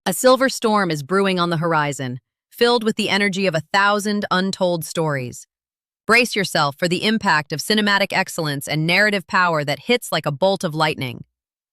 A silver storm is brewing on the horizon, filled with the energy of 1,000 untold stories. Brace yourself for the impact of cinematic excellence and narrative power that hits like a bolt of lightning.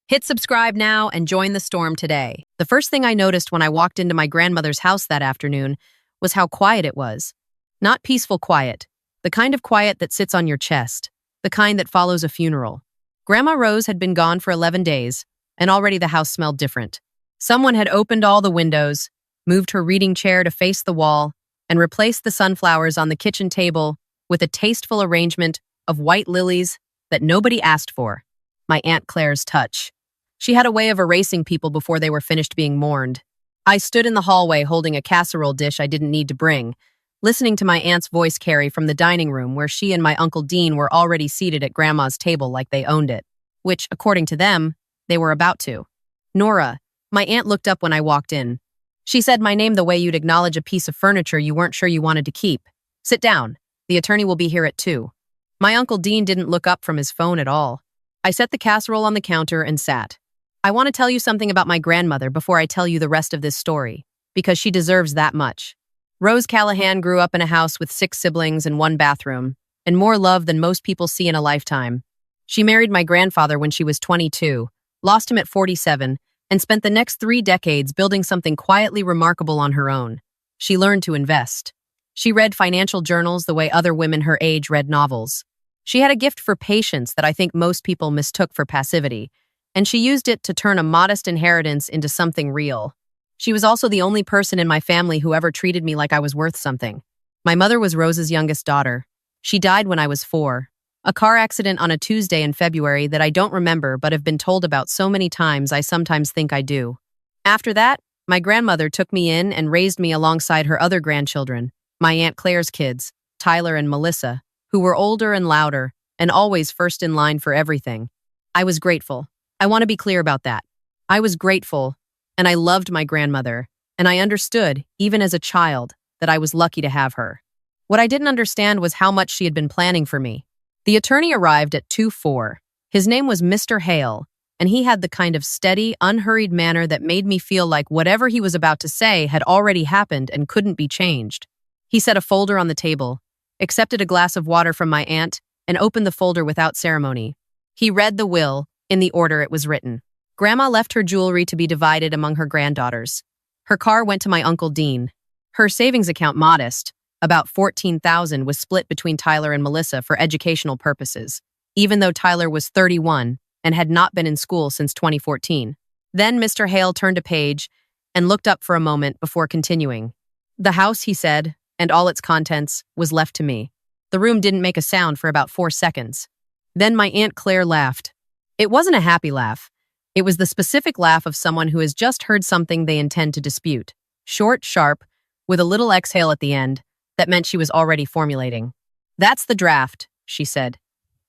Hit subscribe now and join the storm today. The first thing I noticed when I walked into my grandmother's house that afternoon was how quiet it was. Not peaceful quiet, the kind of quiet that sits on your chest, the kind that follows a funeral. Grandma Rose had been gone for 11 days, and already the house smelled different. Someone had opened all the windows, moved her reading chair to face the wall, and replaced the sunflowers on the kitchen table with a tasteful arrangement of white lilies that nobody asked for. My Aunt Claire's touch. She had a way of erasing people before they were finished being mourned. I stood in the hallway holding a casserole dish I didn't need to bring, listening to my aunt's voice carry from the dining room where she and my Uncle Dean were already seated at Grandma's table like they owned it, which, according to them, they were about to. Nora, my aunt looked up when I walked in. She said my name the way you'd acknowledge a piece of furniture you weren't sure you wanted to keep. Sit down. The attorney will be here at 2. My Uncle Dean didn't look up from his phone at all. I set the casserole on the counter and sat. I want to tell you something about my grandmother before I tell you the rest of this story, because she deserves that much. Rose Callahan grew up in a house with 6 siblings and 1 bathroom, and more love than most people see in a lifetime. She married my grandfather when she was 22, lost him at 47, and spent the next 3 decades building something quietly remarkable on her own. She learned to invest. She read financial journals the way other women her age read novels. She had a gift for patience that I think most people mistook for passivity, and she used it to turn a modest inheritance into something real. She was also the only person in my family who ever treated me like I was worth something. My mother was Rose's youngest daughter. She died when I was 4. A car accident on a Tuesday in February that I don't remember but have been told about so many times I sometimes think I do. After that, my grandmother took me in and raised me alongside her other grandchildren, my Aunt Claire's kids, Tyler and Melissa, who were older and louder and always first in line for everything. I was grateful. I want to be clear about that. I was grateful, and I loved my grandmother, and I understood, even as a child, that I was lucky to have her. What I didn't understand was how much she had been planning for me. The attorney arrived at 2:04. His name was Mr. Hale, and he had the kind of steady, unhurried manner that made me feel like whatever he was about to say had already happened and couldn't be changed. He set a folder on the table, accepted a glass of water from my aunt, and opened the folder without ceremony. He read the will, in the order it was written. Grandma left her jewelry to be divided among her granddaughters. Her car went to my Uncle Dean. Her savings account, modest, about $14,000, was split between Tyler and Melissa for educational purposes, even though Tyler was 31 and had not been in school since 2014. Then Mr. Hale turned a page and looked up for a moment before continuing. The house, he said, and all its contents, was left to me. The room didn't make a sound for about 4 seconds. Then my Aunt Claire laughed. It wasn't a happy laugh. It was the specific laugh of someone who has just heard something they intend to dispute. Short, sharp, with a little exhale at the end, that meant she was already formulating. "That's the draft," she said.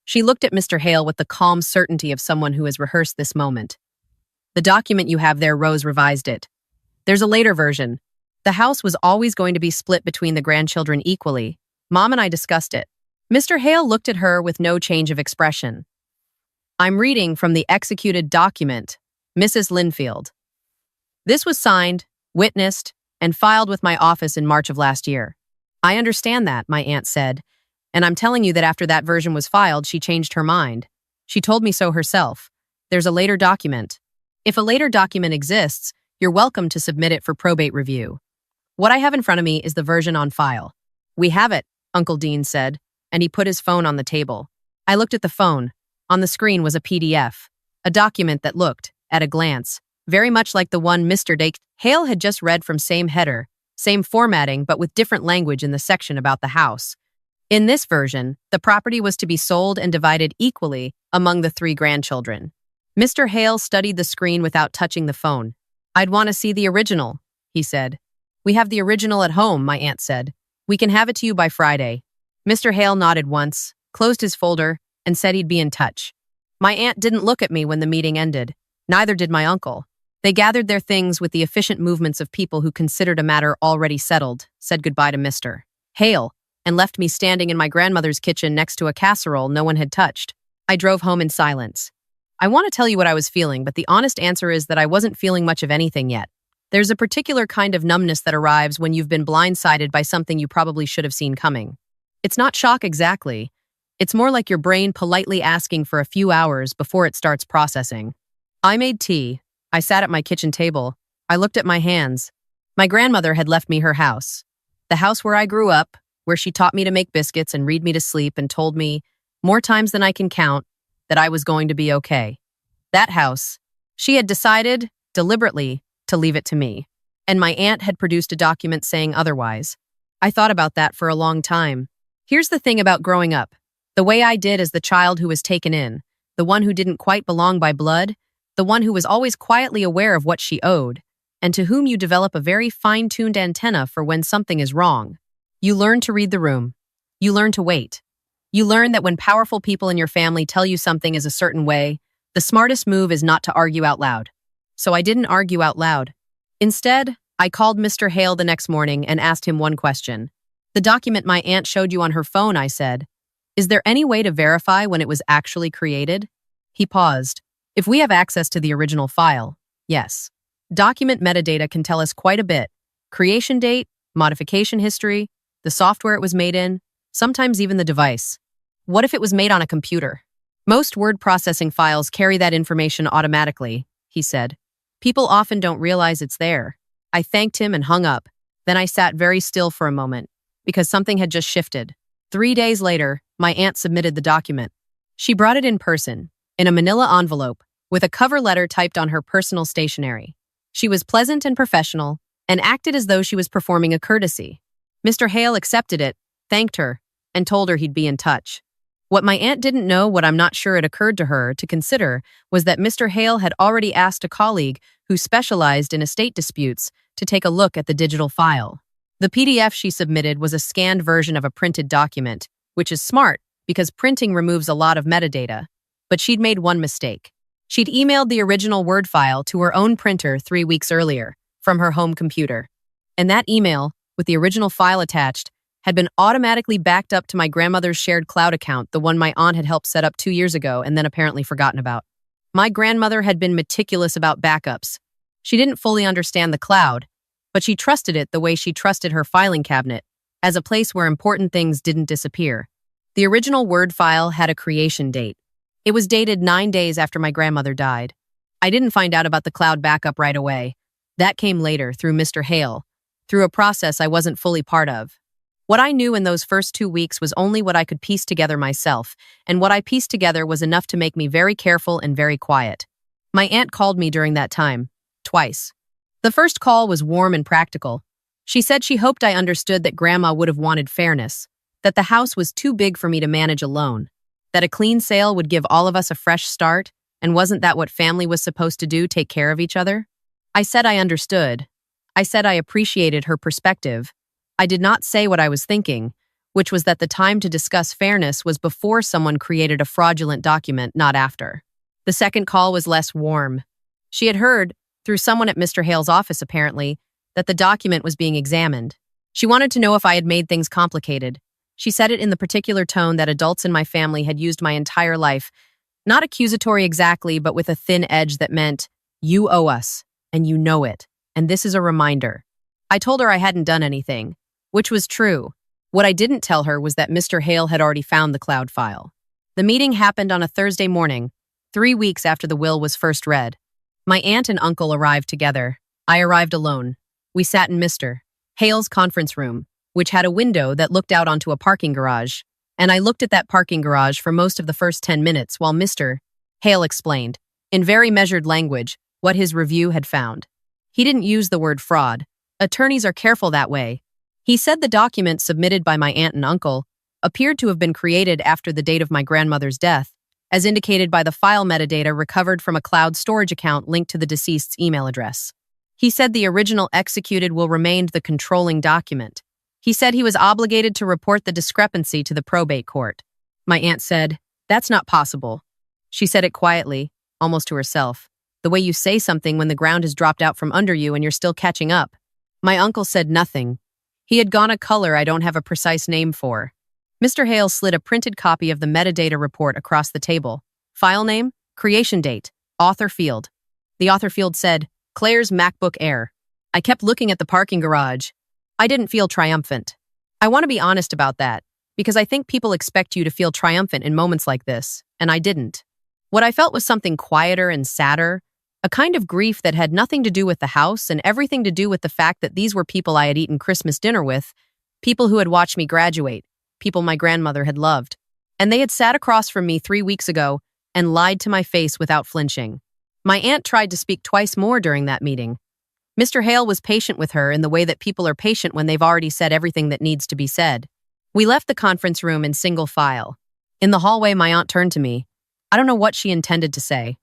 She looked at Mr. Hale with the calm certainty of someone who has rehearsed this moment. "The document you have there," Rose revised it. "There's a later version. The house was always going to be split between the grandchildren equally. Mom and I discussed it." Mr. Hale looked at her with no change of expression. "I'm reading from the executed document, Mrs. Linfield. This was signed, witnessed, and filed with my office in March of last year." "I understand that," my aunt said, "and I'm telling you that after that version was filed, she changed her mind. She told me so herself. There's a later document. If a later document exists, you're welcome to submit it for probate review. What I have in front of me is the version on file." "We have it," Uncle Dean said, and he put his phone on the table. I looked at the phone. On the screen was a PDF, a document that looked, at a glance, very much like the one Mr. Hale had just read from same header, same formatting, but with different language in the section about the house. In this version, the property was to be sold and divided equally among the 3 grandchildren. Mr. Hale studied the screen without touching the phone. "I'd want to see the original," he said. "We have the original at home," my aunt said. "We can have it to you by Friday." Mr. Hale nodded once, closed his folder, and said he'd be in touch. My aunt didn't look at me when the meeting ended. Neither did my uncle. They gathered their things with the efficient movements of people who considered a matter already settled, said goodbye to Mr. Hale, and left me standing in my grandmother's kitchen next to a casserole no one had touched. I drove home in silence. I want to tell you what I was feeling, but the honest answer is that I wasn't feeling much of anything yet. There's a particular kind of numbness that arrives when you've been blindsided by something you probably should have seen coming. It's not shock exactly. It's more like your brain politely asking for a few hours before it starts processing. I made tea. I sat at my kitchen table. I looked at my hands. My grandmother had left me her house. The house where I grew up, where she taught me to make biscuits and read me to sleep and told me, more times than I can count, that I was going to be okay. That house, she had decided, deliberately, to leave it to me. And my aunt had produced a document saying otherwise. I thought about that for a long time. Here's the thing about growing up. The way I did as the child who was taken in, the one who didn't quite belong by blood, the one who was always quietly aware of what she owed, and to whom you develop a very fine-tuned antenna for when something is wrong. You learn to read the room. You learn to wait. You learn that when powerful people in your family tell you something is a certain way, the smartest move is not to argue out loud. So I didn't argue out loud. Instead, I called Mr. Hale the next morning and asked him one question. The document my aunt showed you on her phone, I said. Is there any way to verify when it was actually created? He paused. If we have access to the original file, yes. Document metadata can tell us quite a bit. Creation date, modification history, the software it was made in, sometimes even the device. What if it was made on a computer? Most word processing files carry that information automatically, he said. People often don't realize it's there. I thanked him and hung up. Then I sat very still for a moment, because something had just shifted. 3 days later, my aunt submitted the document. She brought it in person, in a manila envelope, with a cover letter typed on her personal stationery. She was pleasant and professional, and acted as though she was performing a courtesy. Mr. Hale accepted it, thanked her, and told her he'd be in touch. What my aunt didn't know, what I'm not sure it occurred to her to consider, was that Mr. Hale had already asked a colleague who specialized in estate disputes to take a look at the digital file. The PDF she submitted was a scanned version of a printed document, which is smart because printing removes a lot of metadata. But she'd made one mistake. She'd emailed the original Word file to her own printer 3 weeks earlier from her home computer. And that email, with the original file attached, had been automatically backed up to my grandmother's shared cloud account, the one my aunt had helped set up 2 years ago and then apparently forgotten about. My grandmother had been meticulous about backups. She didn't fully understand the cloud, but she trusted it the way she trusted her filing cabinet, as a place where important things didn't disappear. The original Word file had a creation date. It was dated 9 days after my grandmother died. I didn't find out about the cloud backup right away. That came later, through Mr. Hale, through a process I wasn't fully part of. What I knew in those first 2 weeks was only what I could piece together myself, and what I pieced together was enough to make me very careful and very quiet. My aunt called me during that time, twice. The first call was warm and practical. She said she hoped I understood that Grandma would have wanted fairness, that the house was too big for me to manage alone, that a clean sale would give all of us a fresh start, and wasn't that what family was supposed to do, take care of each other? I said I understood. I said I appreciated her perspective. I did not say what I was thinking, which was that the time to discuss fairness was before someone created a fraudulent document, not after. The second call was less warm. She had heard, through someone at Mr. Hale's office apparently, that the document was being examined. She wanted to know if I had made things complicated. She said it in the particular tone that adults in my family had used my entire life, not accusatory exactly, but with a thin edge that meant, you owe us, and you know it, and this is a reminder. I told her I hadn't done anything, which was true. What I didn't tell her was that Mr. Hale had already found the cloud file. The meeting happened on a Thursday morning, 3 weeks after the will was first read. My aunt and uncle arrived together. I arrived alone. We sat in Mr. Hale's conference room, which had a window that looked out onto a parking garage, and I looked at that parking garage for most of the first 10 minutes while Mr. Hale explained, in very measured language, what his review had found. He didn't use the word fraud. Attorneys are careful that way. He said the document submitted by my aunt and uncle appeared to have been created after the date of my grandmother's death, as indicated by the file metadata recovered from a cloud storage account linked to the deceased's email address. He said the original executed will remain the controlling document. He said he was obligated to report the discrepancy to the probate court. My aunt said, "That's not possible." She said it quietly, almost to herself, the way you say something when the ground has dropped out from under you and you're still catching up. My uncle said nothing. He had gone a color I don't have a precise name for. Mr. Hale slid a printed copy of the metadata report across the table. File name, creation date, author field. The author field said, Claire's MacBook Air. I kept looking at the parking garage. I didn't feel triumphant. I want to be honest about that, because I think people expect you to feel triumphant in moments like this, and I didn't. What I felt was something quieter and sadder, a kind of grief that had nothing to do with the house and everything to do with the fact that these were people I had eaten Christmas dinner with, people who had watched me graduate, people my grandmother had loved. And they had sat across from me 3 weeks ago and lied to my face without flinching. My aunt tried to speak twice more during that meeting. Mr. Hale was patient with her in the way that people are patient when they've already said everything that needs to be said. We left the conference room in single file. In the hallway, my aunt turned to me. I don't know what she intended to say.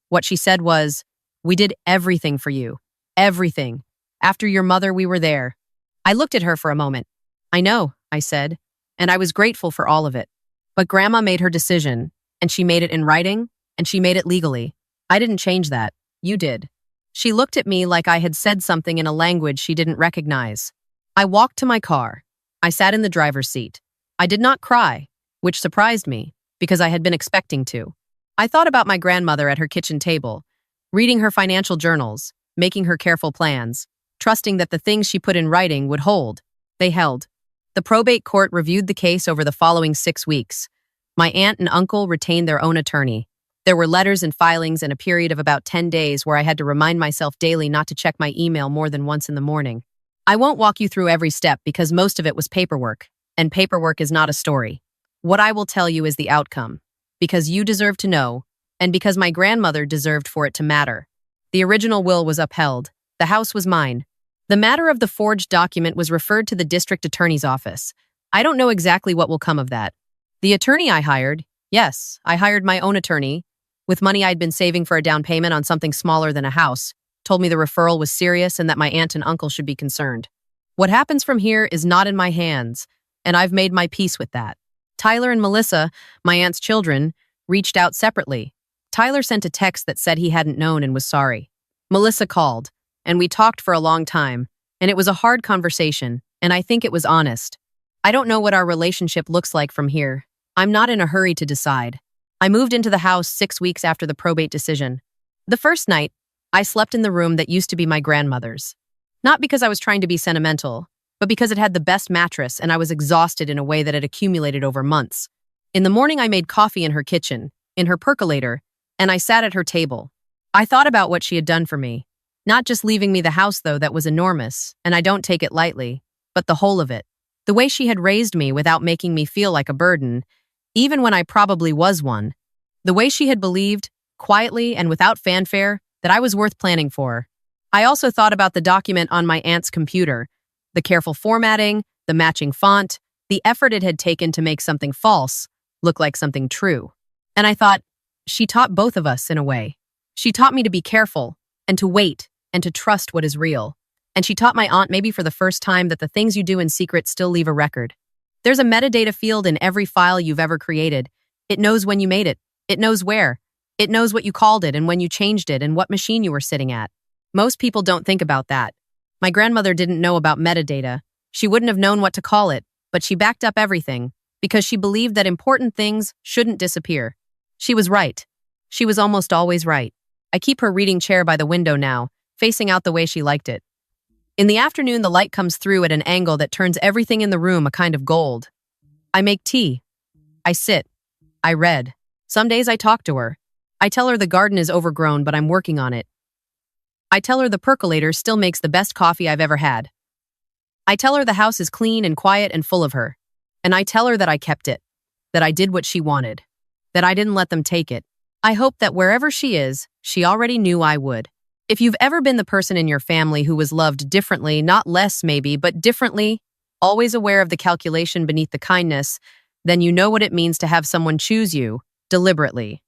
What she said was, "We did everything for you. Everything. After your mother, we were there." I looked at her for a moment. "I know," I said, and I was grateful for all of it. But Grandma made her decision, and she made it in writing, and she made it legally. I didn't change that. You did. She looked at me like I had said something in a language she didn't recognize. I walked to my car. I sat in the driver's seat. I did not cry, which surprised me, because I had been expecting to. I thought about my grandmother at her kitchen table, reading her financial journals, making her careful plans, trusting that the things she put in writing would hold. They held. The probate court reviewed the case over the following 6 weeks. My aunt and uncle retained their own attorney. There were letters and filings and a period of about 10 days where I had to remind myself daily not to check my email more than once in the morning. I won't walk you through every step because most of it was paperwork, and paperwork is not a story. What I will tell you is the outcome, because you deserve to know, and because my grandmother deserved for it to matter. The original will was upheld. The house was mine. The matter of the forged document was referred to the district attorney's office. I don't know exactly what will come of that. The attorney I hired, yes, I hired my own attorney, with money I'd been saving for a down payment on something smaller than a house, told me the referral was serious and that my aunt and uncle should be concerned. What happens from here is not in my hands, and I've made my peace with that. Tyler and Melissa, my aunt's children, reached out separately. Tyler sent a text that said he hadn't known and was sorry. Melissa called, and we talked for a long time, and it was a hard conversation, and I think it was honest. I don't know what our relationship looks like from here. I'm not in a hurry to decide. I moved into the house 6 weeks after the probate decision. The first night, I slept in the room that used to be my grandmother's. Not because I was trying to be sentimental, but because it had the best mattress and I was exhausted in a way that had accumulated over months. In the morning, I made coffee in her kitchen, in her percolator, and I sat at her table. I thought about what she had done for me. Not just leaving me the house, though, that was enormous, and I don't take it lightly, but the whole of it. The way she had raised me without making me feel like a burden, even when I probably was one. The way she had believed, quietly and without fanfare, that I was worth planning for. I also thought about the document on my aunt's computer, the careful formatting, the matching font, the effort it had taken to make something false look like something true. And I thought, she taught both of us in a way. She taught me to be careful, and to wait, and to trust what is real. And she taught my aunt, maybe for the first time, that the things you do in secret still leave a record. There's a metadata field in every file you've ever created. It knows when you made it. It knows where. It knows what you called it and when you changed it and what machine you were sitting at. Most people don't think about that. My grandmother didn't know about metadata. She wouldn't have known what to call it, but she backed up everything because she believed that important things shouldn't disappear. She was right. She was almost always right. I keep her reading chair by the window now, facing out the way she liked it. In the afternoon, the light comes through at an angle that turns everything in the room a kind of gold. I make tea. I sit. I read. Some days I talk to her. I tell her the garden is overgrown, but I'm working on it. I tell her the percolator still makes the best coffee I've ever had. I tell her the house is clean and quiet and full of her. And I tell her that I kept it, that I did what she wanted, that I didn't let them take it. I hope that wherever she is, she already knew I would. If you've ever been the person in your family who was loved differently, not less maybe, but differently, always aware of the calculation beneath the kindness, then you know what it means to have someone choose you, deliberately.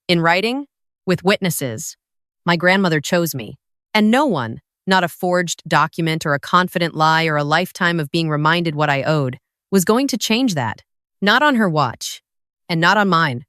In writing, with witnesses, my grandmother chose me. And no one, not a forged document or a confident lie or a lifetime of being reminded what I owed, was going to change that. Not on her watch, and not on mine.